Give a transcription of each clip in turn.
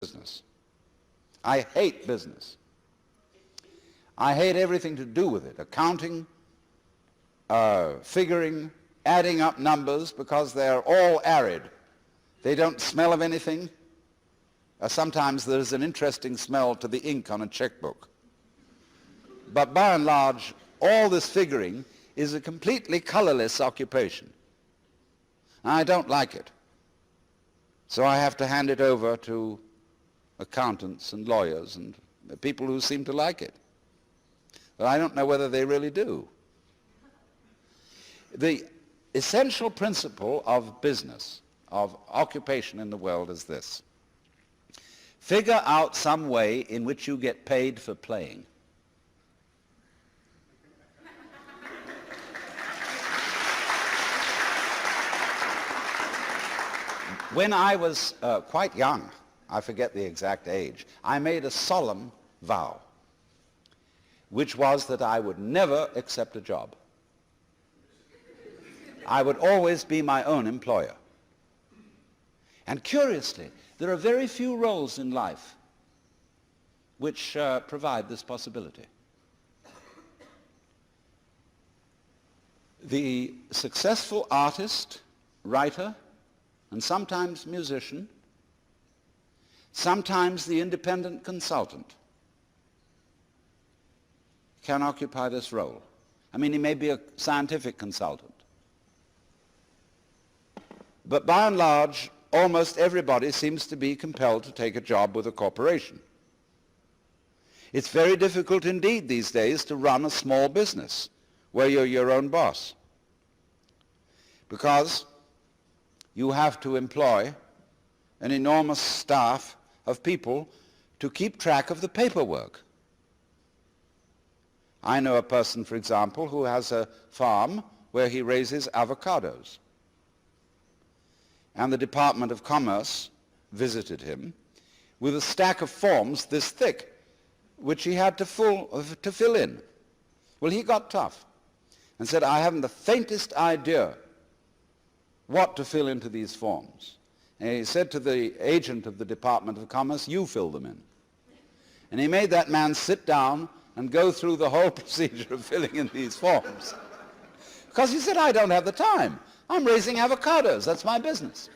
business. I hate business. I hate everything to do with it, accounting, figuring, adding up numbers, because they're all arid. They don't smell of anything. Sometimes there's an interesting smell to the ink on a checkbook. But by and large, all this figuring is a completely colorless occupation. I don't like it. So I have to hand it over to accountants and lawyers and people who seem to like it. But I don't know whether they really do. The essential principle of business, of occupation in the world is this. Figure out some way in which you get paid for playing. When I was quite young, I forget the exact age, I made a solemn vow, which was that I would never accept a job. I would always be my own employer. And curiously, there are very few roles in life which provide this possibility. The successful artist, writer, and sometimes musician, sometimes the independent consultant can occupy this role. I mean, he may be a scientific consultant. But by and large, almost everybody seems to be compelled to take a job with a corporation. It's very difficult indeed these days to run a small business where you're your own boss, because you have to employ an enormous staff of people to keep track of the paperwork. I know a person, for example, who has a farm where he raises avocados. And the Department of Commerce visited him with a stack of forms this thick, which he had to fill in. Well, he got tough and said, I haven't the faintest idea what to fill into these forms. And he said to the agent of the Department of Commerce, you fill them in. And he made that man sit down and go through the whole procedure of filling in these forms. Because he said, I don't have the time. I'm raising avocados. That's my business.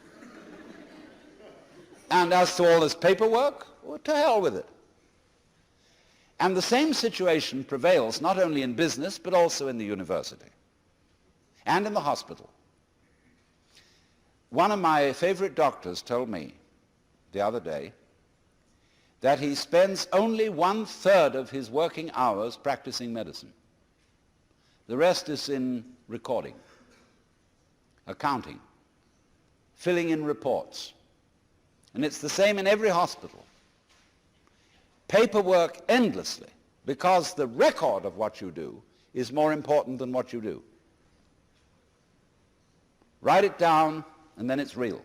And as to all this paperwork, well, to hell with it. And the same situation prevails not only in business, but also in the university and in the hospital. One of my favorite doctors told me the other day that he spends only 1/3 of his working hours practicing medicine. The rest is in recording, accounting, filling in reports. And it's the same in every hospital. Paperwork endlessly, because the record of what you do is more important than what you do. Write it down, and then it's real.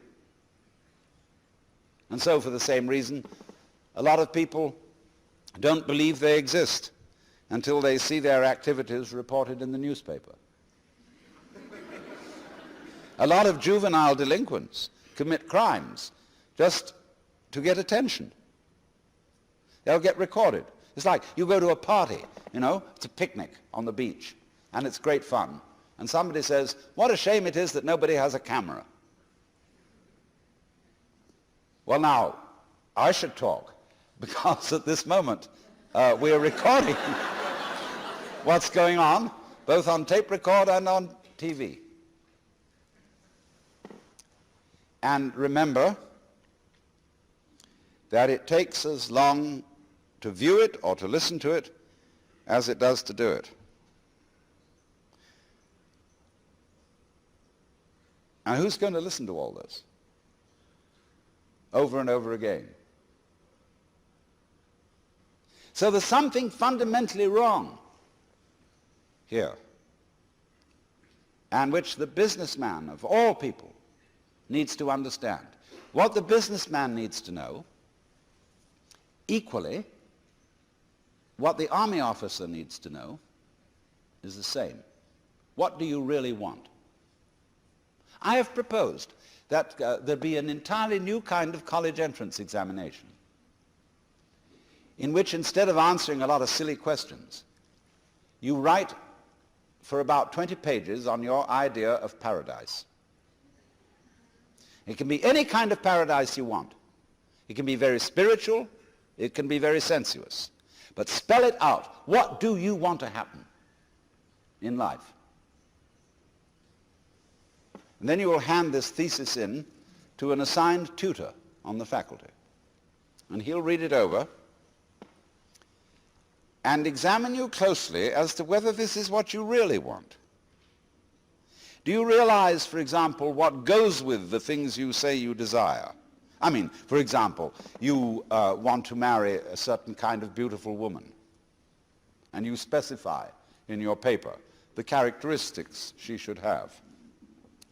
And so for the same reason, a lot of people don't believe they exist until they see their activities reported in the newspaper. A lot of juvenile delinquents commit crimes just to get attention. They'll get recorded. It's like you go to a party, you know, it's a picnic on the beach, and it's great fun. And somebody says, what a shame it is that nobody has a camera. Well, now, I should talk, because at this moment we're recording what's going on, both on tape recorder and on TV. And remember that it takes as long to view it or to listen to it as it does to do it. And who's going to listen to all this over and over again? So there's something fundamentally wrong here, and which the businessman of all people needs to understand. What the businessman needs to know, equally, what the army officer needs to know, is the same. What do you really want? I have proposed that there be an entirely new kind of college entrance examination. in which instead of answering a lot of silly questions, you write for about 20 pages on your idea of paradise. It can be any kind of paradise you want. It can be very spiritual, it can be very sensuous. But spell it out. What do you want to happen in life? And then you will hand this thesis in to an assigned tutor on the faculty. And he'll read it over and examine you closely as to whether this is what you really want. Do you realize, for example, what goes with the things you say you desire? I mean, for example, you want to marry a certain kind of beautiful woman, and you specify in your paper the characteristics she should have.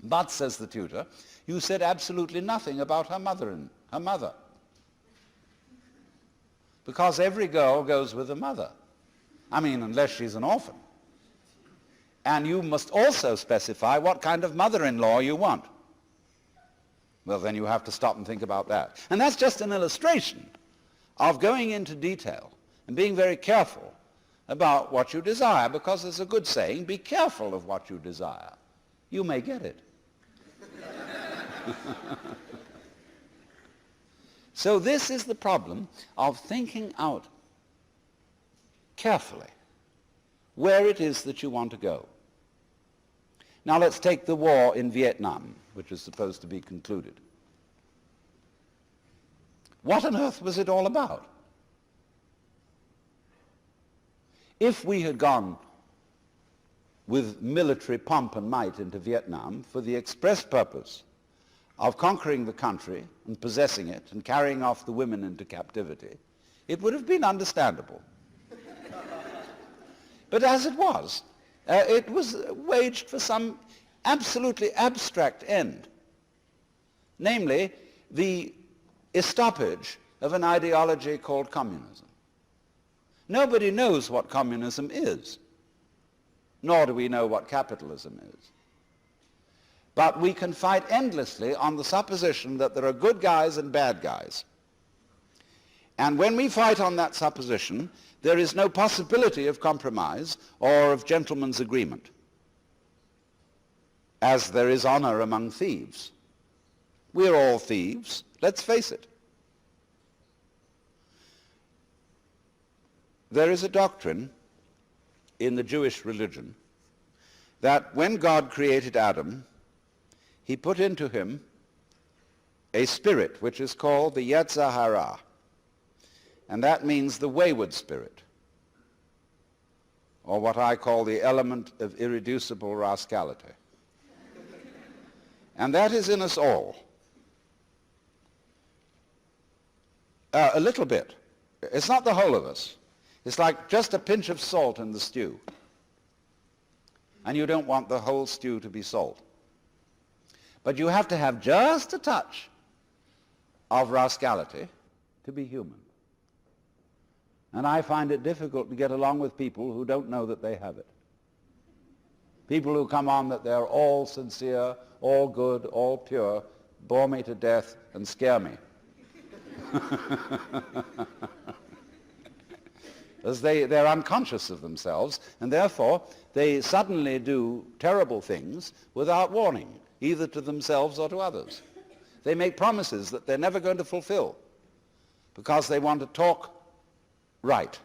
But, says the tutor, you said absolutely nothing about her mother. Because every girl goes with a mother. I mean, unless she's an orphan. And you must also specify what kind of mother-in-law you want. Well, then you have to stop and think about that. And that's just an illustration of going into detail and being very careful about what you desire, because there's a good saying, be careful of what you desire. You may get it. So this is the problem of thinking out carefully where it is that you want to go. Now let's take the war in Vietnam, which is supposed to be concluded. What on earth was it all about? If we had gone with military pomp and might into Vietnam for the express purpose of conquering the country and possessing it and carrying off the women into captivity, it would have been understandable. But as it was waged for some absolutely abstract end, namely the estoppage of an ideology called communism. Nobody knows what communism is, nor do we know what capitalism is. But we can fight endlessly on the supposition that there are good guys and bad guys. And when we fight on that supposition, there is no possibility of compromise or of gentleman's agreement, as there is honor among thieves. We're all thieves, let's face it. There is a doctrine in the Jewish religion that when God created Adam, he put into him a spirit which is called the Yetzer Hara, and that means the wayward spirit, or what I call the element of irreducible rascality. And that is in us all. A little bit. It's not the whole of us. It's like just a pinch of salt in the stew. And you don't want the whole stew to be salt. But you have to have just a touch of rascality to be human. And I find it difficult to get along with people who don't know that they have it. People who come on that they're all sincere, all good, all pure, bore me to death and scare me. As they're unconscious of themselves, and therefore they suddenly do terrible things without warning, either to themselves or to others. They make promises that they're never going to fulfill because they want to talk right.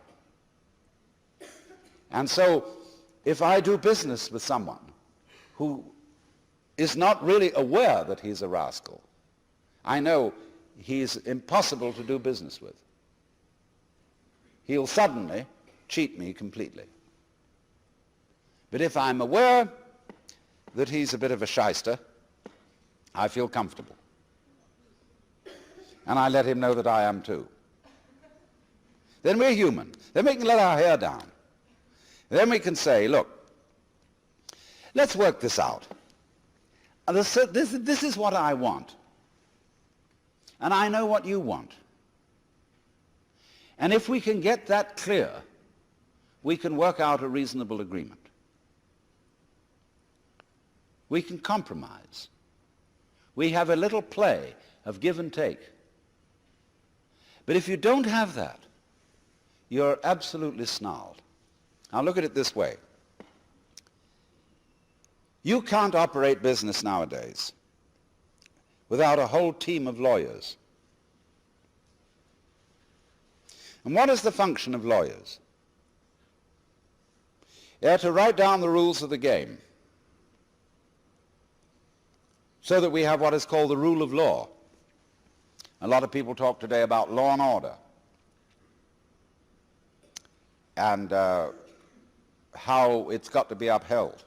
And so if I do business with someone who is not really aware that he's a rascal, I know he's impossible to do business with. He'll suddenly cheat me completely. But if I'm aware that he's a bit of a shyster, I feel comfortable. And I let him know that I am too. Then we're human. Then we can let our hair down. Then we can say, look, let's work this out. This is what I want. And I know what you want. And if we can get that clear, we can work out a reasonable agreement. We can compromise. We have a little play of give and take. But if you don't have that, you're absolutely snarled. Now look at it this way. You can't operate business nowadays without a whole team of lawyers. And what is the function of lawyers? They're to write down the rules of the game so that we have what is called the rule of law. A lot of people talk today about law and order and how it's got to be upheld.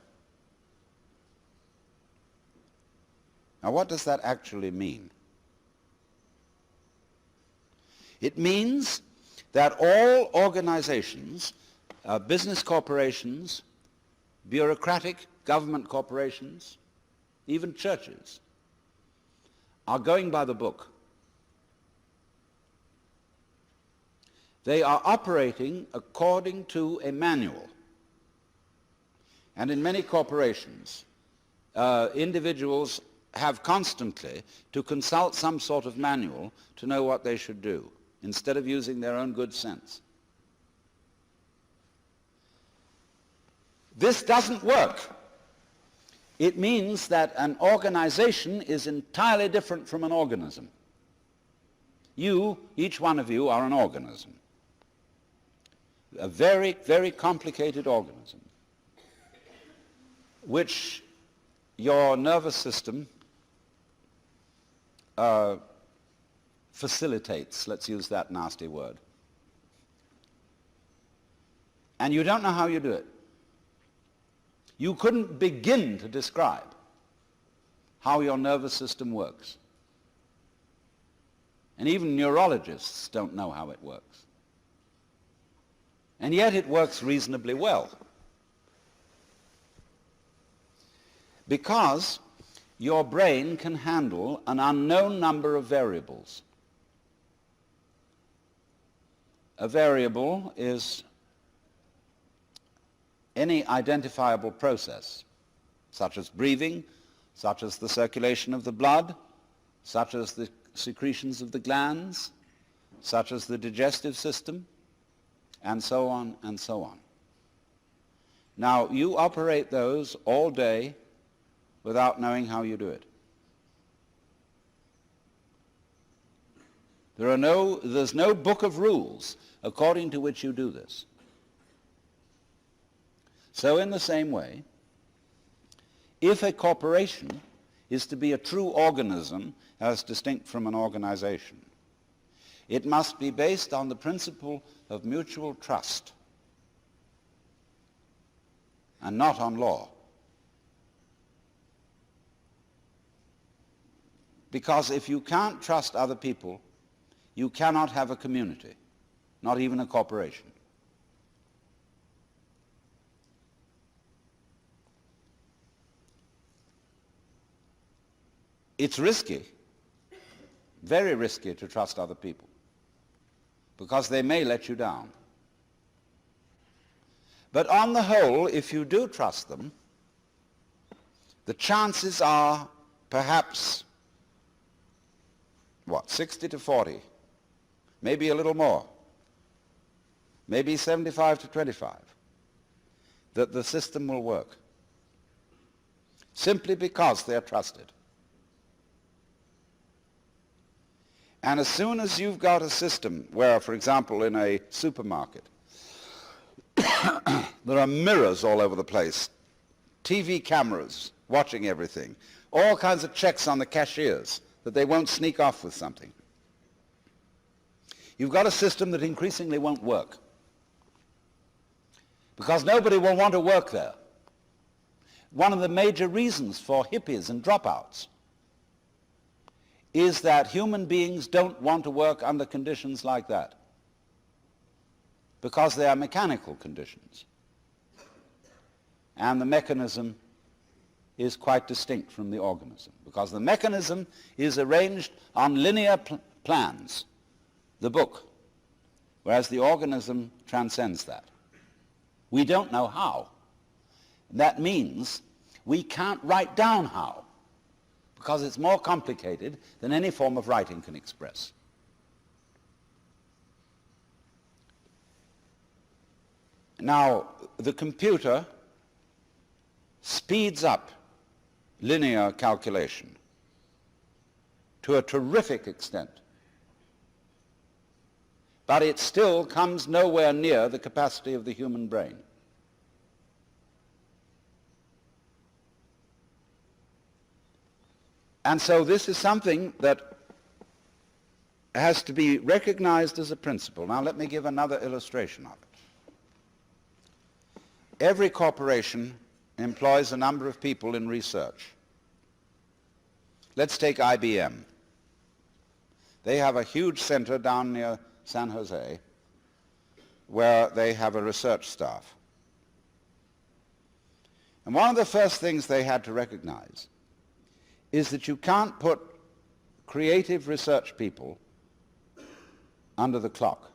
Now, what does that actually mean? It means that all organizations, business corporations, bureaucratic government corporations, even churches, are going by the book. They are operating according to a manual. And in many corporations, individuals have constantly to consult some sort of manual to know what they should do, instead of using their own good sense. This doesn't work. It means that an organization is entirely different from an organism. You, each one of you, are an organism. A very, very complicated organism, which your nervous system facilitates, let's use that nasty word. And you don't know how you do it. You couldn't begin to describe how your nervous system works. And even neurologists don't know how it works. And yet it works reasonably well. Because your brain can handle an unknown number of variables. A variable is any identifiable process, such as breathing, such as the circulation of the blood, such as the secretions of the glands, such as the digestive system, and so on and so on. Now, you operate those all day without knowing how you do it. There's no book of rules according to which you do this. So in the same way, if a corporation is to be a true organism as distinct from an organization, it must be based on the principle of mutual trust and not on law. Because if you can't trust other people, you cannot have a community, not even a corporation. It's risky, very risky to trust other people, because they may let you down. But on the whole, if you do trust them, the chances are perhaps 60 to 40, maybe a little more, maybe 75 to 25, that the system will work, simply because they're trusted. And as soon as you've got a system where, for example, in a supermarket, there are mirrors all over the place, TV cameras watching everything, all kinds of checks on the cashiers that they won't sneak off with something. You've got a system that increasingly won't work, because nobody will want to work there. One of the major reasons for hippies and dropouts is that human beings don't want to work under conditions like that, because they are mechanical conditions. And the mechanism is quite distinct from the organism, because the mechanism is arranged on linear plans, the book, whereas the organism transcends that. We don't know how. That means we can't write down how, because it's more complicated than any form of writing can express. Now, the computer speeds up linear calculation to a terrific extent, but it still comes nowhere near the capacity of the human brain. And so this is something that has to be recognized as a principle. Now let me give another illustration of it. Every corporation employs a number of people in research. Let's take IBM. They have a huge center down near San Jose where they have a research staff. And one of the first things they had to recognize is that you can't put creative research people under the clock.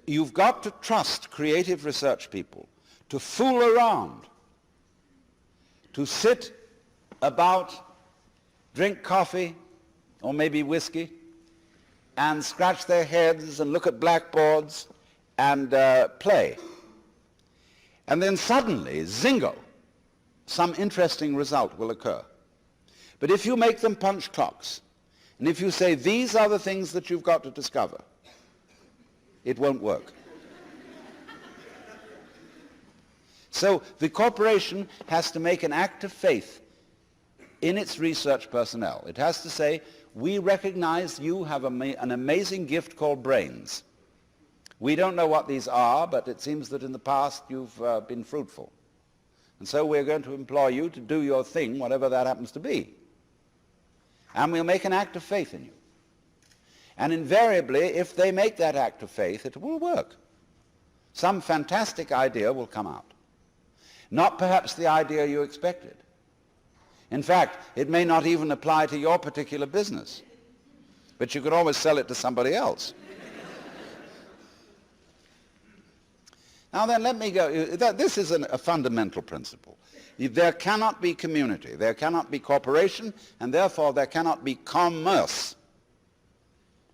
You've got to trust creative research people to fool around, to sit about, drink coffee or maybe whiskey, and scratch their heads and look at blackboards and play. And then suddenly, zingo, some interesting result will occur. But if you make them punch clocks, and if you say, these are the things that you've got to discover, it won't work. So the corporation has to make an act of faith in its research personnel. It has to say, we recognize you have an amazing gift called brains. We don't know what these are, but it seems that in the past you've been fruitful. And so we're going to employ you to do your thing, whatever that happens to be. And we'll make an act of faith in you. And invariably, if they make that act of faith, it will work. Some fantastic idea will come out. Not perhaps the idea you expected. In fact, it may not even apply to your particular business. But you could always sell it to somebody else. Now then, let me go. This is a fundamental principle. There cannot be community, there cannot be cooperation, and therefore there cannot be commerce,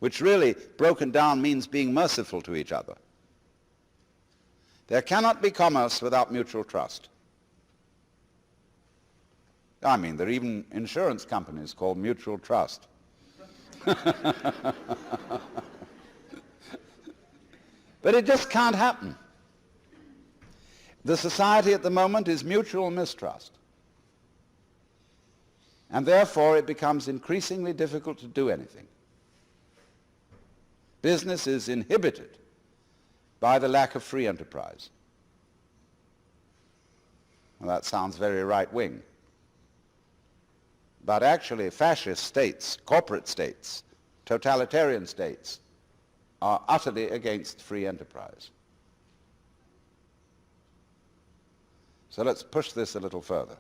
which really, broken down, means being merciful to each other. There cannot be commerce without mutual trust. I mean, there are even insurance companies called mutual trust. But it just can't happen. The society at the moment is mutual mistrust. And therefore it becomes increasingly difficult to do anything. Business is inhibited by the lack of free enterprise. Well, that sounds very right-wing. But actually fascist states, corporate states, totalitarian states are utterly against free enterprise. So let's push this a little further.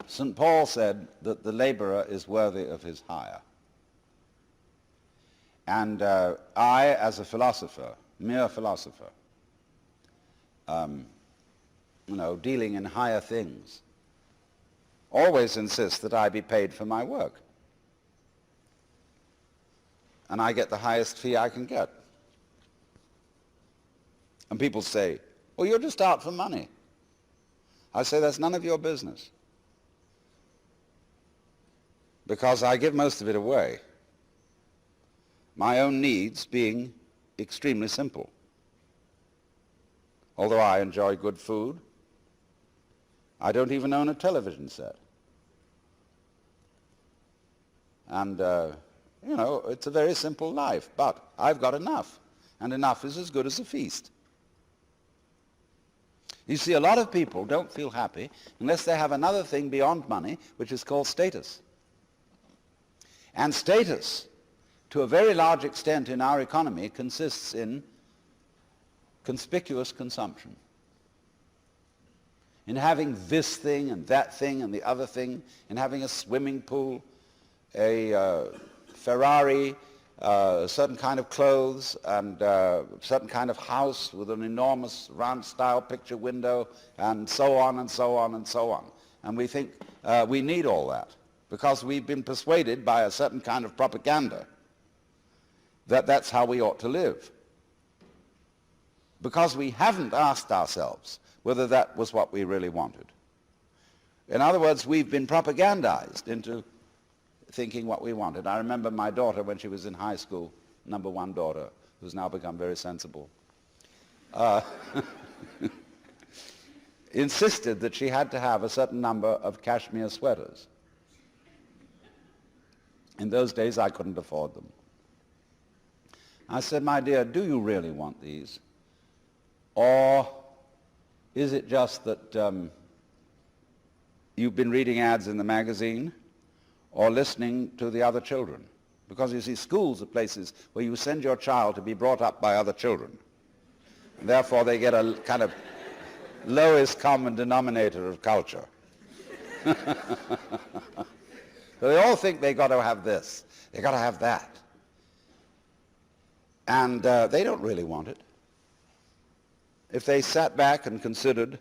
St. Paul said that the laborer is worthy of his hire. And I, as a philosopher, mere philosopher, dealing in higher things, always insist that I be paid for my work. And I get the highest fee I can get. And people say, well, you're just out for money. I say, that's none of your business. Because I give most of it away. My own needs being extremely simple. Although I enjoy good food, I don't even own a television set. And, it's a very simple life, but I've got enough. And enough is as good as a feast. You see, a lot of people don't feel happy unless they have another thing beyond money, which is called status. And status, to a very large extent in our economy, consists in conspicuous consumption. In having this thing and that thing and the other thing, in having a swimming pool, a Ferrari, a certain kind of clothes, and a certain kind of house with an enormous round-style picture window, and so on and so on and so on. And we think we need all that because we've been persuaded by a certain kind of propaganda that that's how we ought to live. Because we haven't asked ourselves whether that was what we really wanted. In other words, we've been propagandized into thinking what we wanted. I remember my daughter when she was in high school, number one daughter, who's now become very sensible, insisted that she had to have a certain number of cashmere sweaters. In those days, I couldn't afford them. I said, my dear, do you really want these? Or is it just that you've been reading ads in the magazine or listening to the other children? Because you see, schools are places where you send your child to be brought up by other children. And therefore, they get a kind of lowest common denominator of culture. So they all think they've got to have this, they've got to have that. And they don't really want it. If they sat back and considered,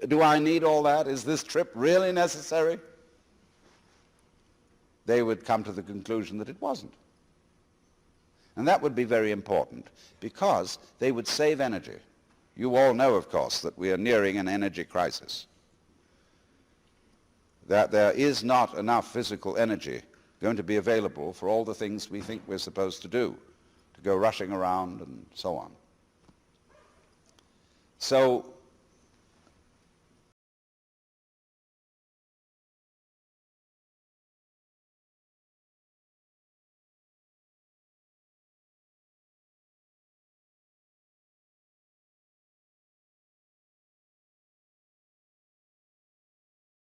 do I need all that? Is this trip really necessary? They would come to the conclusion that it wasn't. And that would be very important, because they would save energy. You all know, of course, that we are nearing an energy crisis, that there is not enough physical energy going to be available for all the things we think we're supposed to do, to go rushing around and so on. So